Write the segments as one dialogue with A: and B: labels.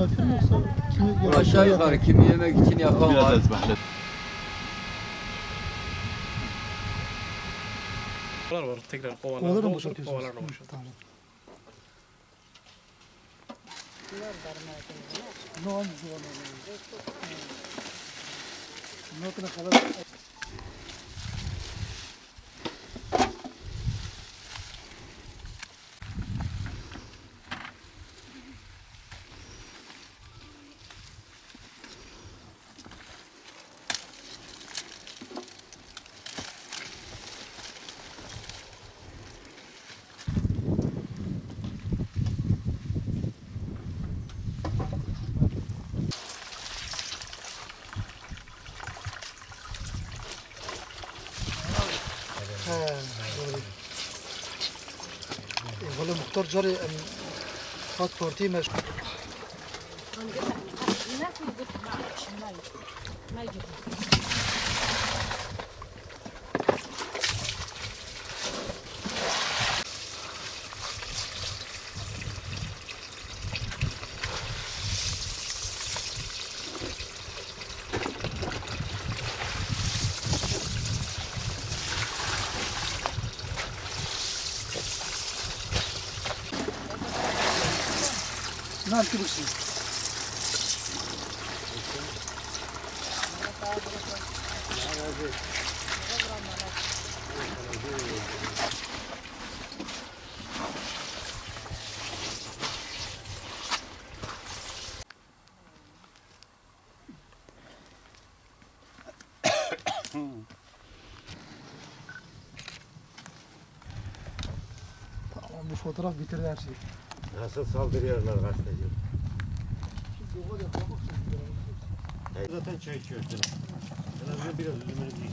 A: yapıyor mu yoksa kimi
B: Aşağı yukarı kimi yemek için yapan
C: Biraz
B: var.
C: ezberle.
D: Var tekrar kovalar.
A: Kovaları mı
D: Kovalar
A: boşaltıyorsunuz?
D: kovalarla boşaltıyoruz.
A: Tamam. Ne olmuş bu ne kadar والله مختار جاري خد بارتي مش نعم كل شيء Tamam bu fotoğraf bitirdi her şeyi.
E: Nasıl saldırıyorlar gazeteci? Zaten çay içiyorsun. En azından biraz üzümünü değil.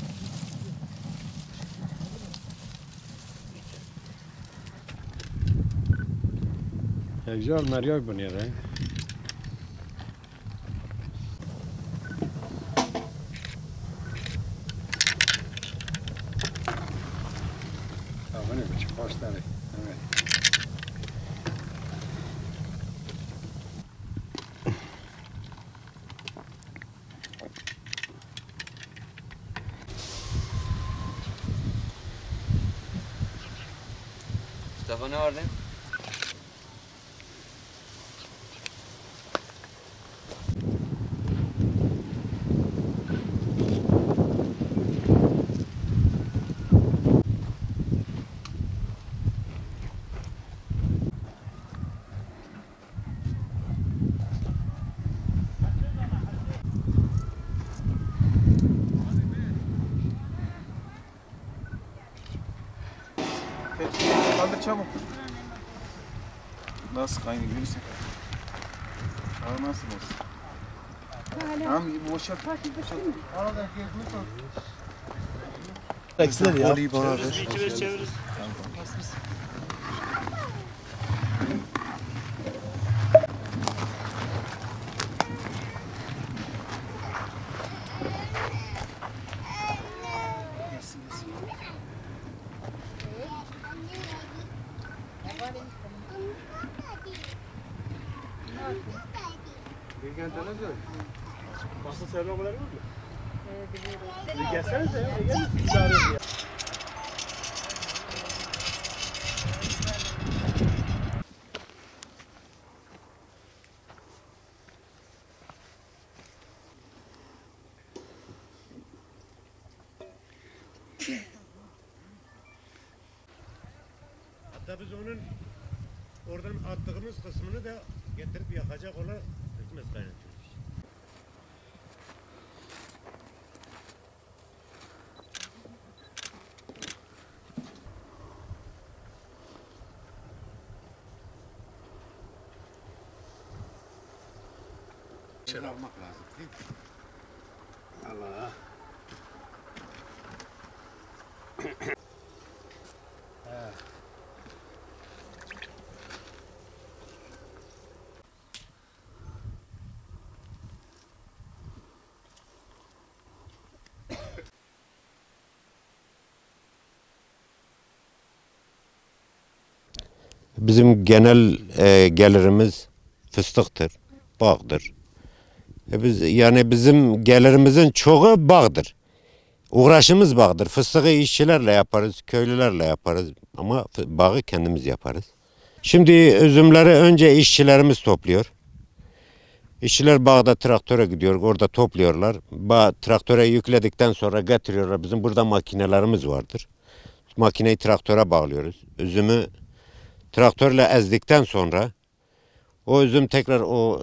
C: Güzel Meryem biniyor ha. Tamam ne biçim başları. Evet.
B: Mustafa ne var lan?
C: Kaldır çabuk. Nasıl kaynıyor görürsen. Aa nasıl olsun? Tamam boşalt.
A: Eksiler ya.
E: Çeviririz.
C: Basın servis olarak mı? Gelsenize ya. Gelsenize.
E: Hatta biz onun oradan attığımız kısmını da getirip yakacak olan hükümet kaynatıyoruz.
C: Şöyle almak lazım değil mi? Allah.
E: Bizim genel gelirimiz fıstıktır.
F: bağdır. Yani bizim gelirimizin çoğu bağdır. Uğraşımız bağdır. Fıstığı işçilerle yaparız, köylülerle yaparız ama bağı kendimiz yaparız. Şimdi üzümleri önce işçilerimiz topluyor. İşçiler bağda traktöre gidiyor, orada topluyorlar. Traktöre yükledikten sonra getiriyorlar. Bizim burada makinelerimiz vardır. Makineyi traktöre bağlıyoruz. Üzümü traktörle ezdikten sonra o üzüm tekrar o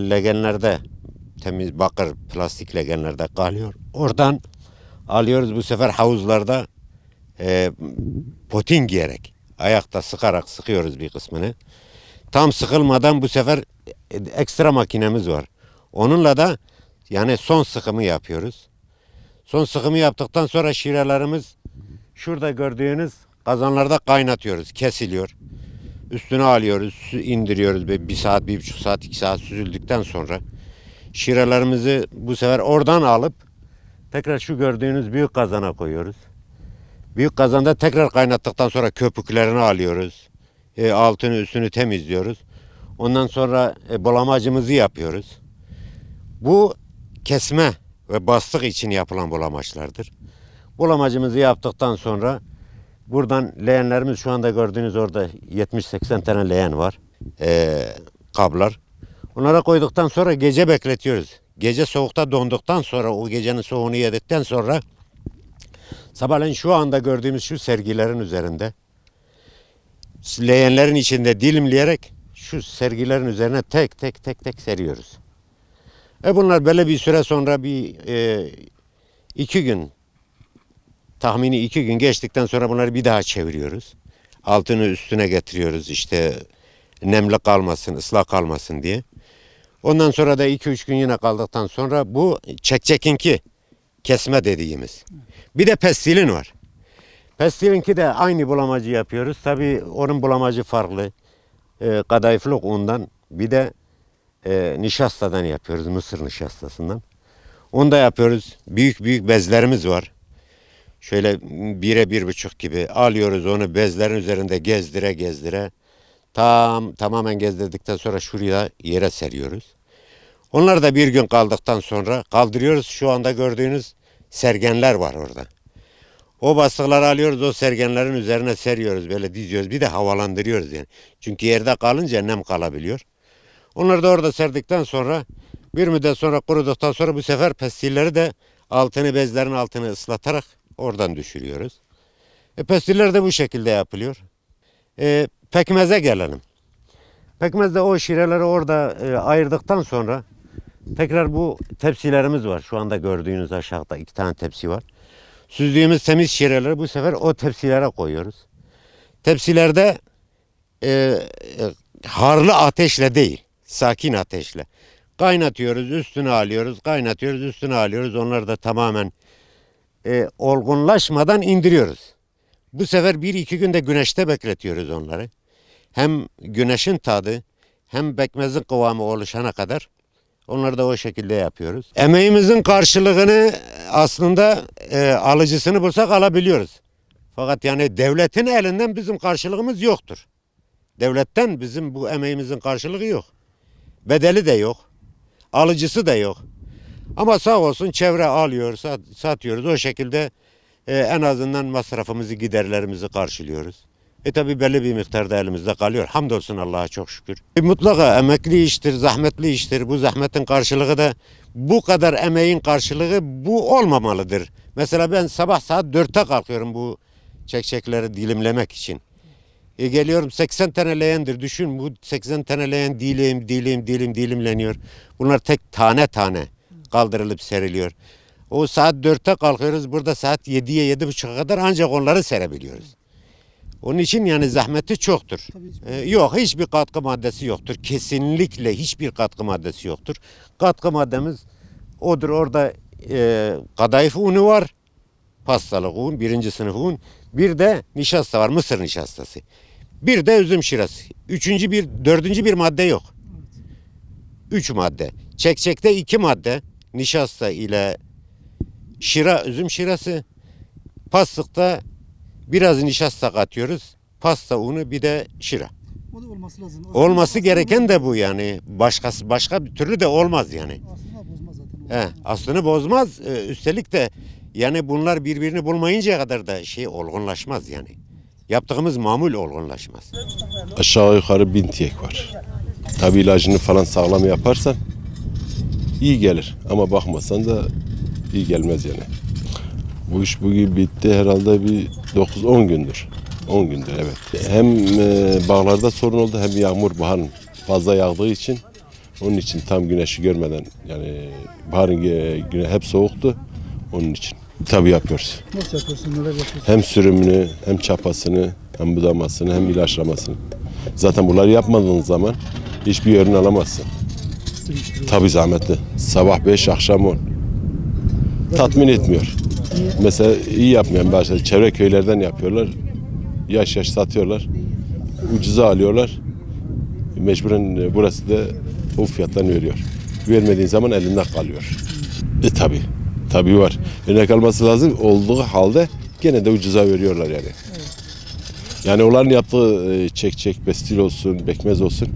F: legenlerde, temiz bakır plastik legenlerde kalıyor. Oradan alıyoruz, bu sefer havuzlarda potin giyerek, ayakta sıkarak sıkıyoruz bir kısmını. Tam sıkılmadan bu sefer ekstra makinemiz var. Onunla da yani son sıkımı yapıyoruz. Son sıkımı yaptıktan sonra şirelerimiz şurada gördüğünüz kazanlarda kaynatıyoruz. Kesiliyor. Üstüne alıyoruz, indiriyoruz. Bir saat, 1,5 saat, 2 saat süzüldükten sonra şirelerimizi bu sefer oradan alıp tekrar şu gördüğünüz büyük kazana koyuyoruz. Büyük kazanda tekrar kaynattıktan sonra köpüklerini alıyoruz. Altını üstünü temizliyoruz. Ondan sonra bulamacımızı yapıyoruz. Bu kesme ve bastık için yapılan bulamaçlardır. Bulamacımızı yaptıktan sonra buradan leğenlerimiz şu anda gördüğünüz orada 70-80 tane leğen var. Kablar. Onlara koyduktan sonra gece bekletiyoruz. Gece soğukta donduktan sonra o gecenin soğuğunu yedikten sonra sabahleyin şu anda gördüğümüz şu sergilerin üzerinde leğenlerin içinde dilimleyerek şu sergilerin üzerine tek tek seriyoruz. Bunlar böyle bir süre sonra 2 gün tahmini 2 gün geçtikten sonra bunları bir daha çeviriyoruz. Altını üstüne getiriyoruz işte nemli kalmasın, ıslak kalmasın diye. Ondan sonra da 2-3 gün yine kaldıktan sonra bu çekçekinki kesme dediğimiz. Bir de pestilin var. Pestilinki de aynı bulamacı yapıyoruz. Tabii onun bulamacı farklı. Kadayıflık undan bir de nişastadan yapıyoruz. Mısır nişastasından. Onu da yapıyoruz. Büyük bezlerimiz var. Şöyle 1'e 1,5 gibi alıyoruz onu bezlerin üzerinde gezdire tamamen gezdirdikten sonra şuraya yere seriyoruz. Onlar da bir gün kaldıktan sonra kaldırıyoruz. Şu anda gördüğünüz sergenler var orada. O bastıkları alıyoruz, o sergenlerin üzerine seriyoruz, böyle diziyoruz. Bir de havalandırıyoruz yani. Çünkü yerde kalınca nem kalabiliyor. Onları da orada serdikten sonra bir müddet sonra kuruduktan sonra bu sefer pestilleri de bezlerin altını ıslatarak oradan düşürüyoruz. Pestiller de bu şekilde yapılıyor. Pekmeze gelelim. Pekmezde o şireleri orada ayırdıktan sonra tekrar bu tepsilerimiz var. Şu anda gördüğünüz aşağıda 2 tane tepsi var. Süzdüğümüz temiz şireleri bu sefer o tepsilere koyuyoruz. Tepsilerde harlı ateşle değil, sakin ateşle kaynatıyoruz, üstüne alıyoruz, kaynatıyoruz, üstüne alıyoruz. Onları da tamamen olgunlaşmadan indiriyoruz. Bu sefer 1-2 günde güneşte bekletiyoruz onları. Hem güneşin tadı hem pekmezin kıvamı oluşana kadar onları da o şekilde yapıyoruz. Emeğimizin karşılığını aslında alıcısını bulsak alabiliyoruz. Fakat yani devletin elinden bizim karşılığımız yoktur. Devletten bizim bu emeğimizin karşılığı yok. Bedeli de yok. Alıcısı da yok. Ama sağ olsun çevre alıyor, satıyoruz. O şekilde en azından masrafımızı, giderlerimizi karşılıyoruz. Tabi belli bir miktarda elimizde kalıyor. Hamdolsun Allah'a çok şükür. Mutlaka emekli iştir, zahmetli iştir. Bu zahmetin karşılığı da bu kadar emeğin karşılığı bu olmamalıdır. Mesela ben sabah saat 4'te kalkıyorum bu çekçekleri dilimlemek için. Geliyorum 80 tane leğendir. Düşün bu 80 tane leğen dilimleniyor. Bunlar tek tane kaldırılıp seriliyor. O saat 4'te kalkıyoruz. Burada saat 7'ye 7.30'a kadar ancak onları serebiliyoruz. Onun için yani zahmeti çoktur. Yok, hiçbir katkı maddesi yoktur. Kesinlikle hiçbir katkı maddesi yoktur. Katkı maddemiz odur. Orada kadayıf unu var. Pastalık un, 1. sınıf un. Bir de nişasta var, mısır nişastası. Bir de üzüm şirası. 4. bir madde yok. 3 madde. Çekçekte 2 madde. Nişasta ile şira, üzüm şirası. Pastıkta biraz nişasta katıyoruz. Pasta unu bir de şira.
A: O da olması lazım.
F: Olması gereken de bu yani. Başka bir türlü de olmaz yani.
A: Aslında bozmaz zaten.
F: Aslını bozmaz. Üstelik de yani bunlar birbirini bulmayıncaya kadar da olgunlaşmaz yani. Yaptığımız mamul olgunlaşmaz.
G: Aşağı yukarı 1000 tiyek var. Tabi ilacını falan sağlam yaparsan iyi gelir. Ama bakmasan da iyi gelmez yani. Bu iş bugün bitti herhalde bir 9-10 gündür. 10 gündür evet. Hem bağlarda sorun oldu hem yağmur baharın fazla yağdığı için. Onun için tam güneşi görmeden yani baharın güne hep soğuktu. Onun için tabii yapıyoruz.
A: Nasıl yapıyorsun? Neler yapıyorsun?
G: Hem sürümünü, hem çapasını, hem budamasını, hem ilaçlamasını. Zaten bunları yapmadığın zaman hiçbir ürün alamazsın. Tabii zahmetli. Sabah 5, akşam 10. Tatmin etmiyor. Mesela iyi yapmayan başka çevre köylerden yapıyorlar. Yaş satıyorlar. Ucuza alıyorlar. Mecburen burası da o fiyattan veriyor. Vermediğin zaman elinden kalıyor. Tabii. Tabii var. Örnek alması lazım. Olduğu halde gene de ucuza veriyorlar yani. Yani onların yaptığı çek, bestil olsun, bekmez olsun.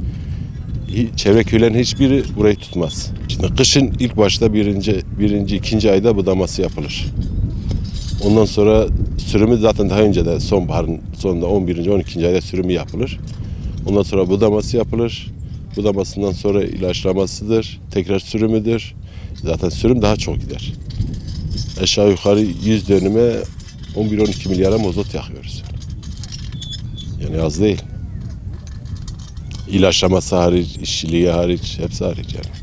G: Çevre köylerin hiçbiri burayı tutmaz. Şimdi kışın ilk başta birinci, ikinci ayda budaması yapılır. Ondan sonra sürümü zaten daha önce de sonbaharın sonunda 11. 12. ayda sürümü yapılır. Ondan sonra budaması yapılır. Budamasından sonra ilaçlamasıdır. Tekrar sürümüdür. Zaten sürüm daha çok gider. Aşağı yukarı 100 dönüme 11-12 milyara mazot yakıyoruz. Yani az değil. İlaçlaması hariç, işçiliği hariç, hepsi hariç yani.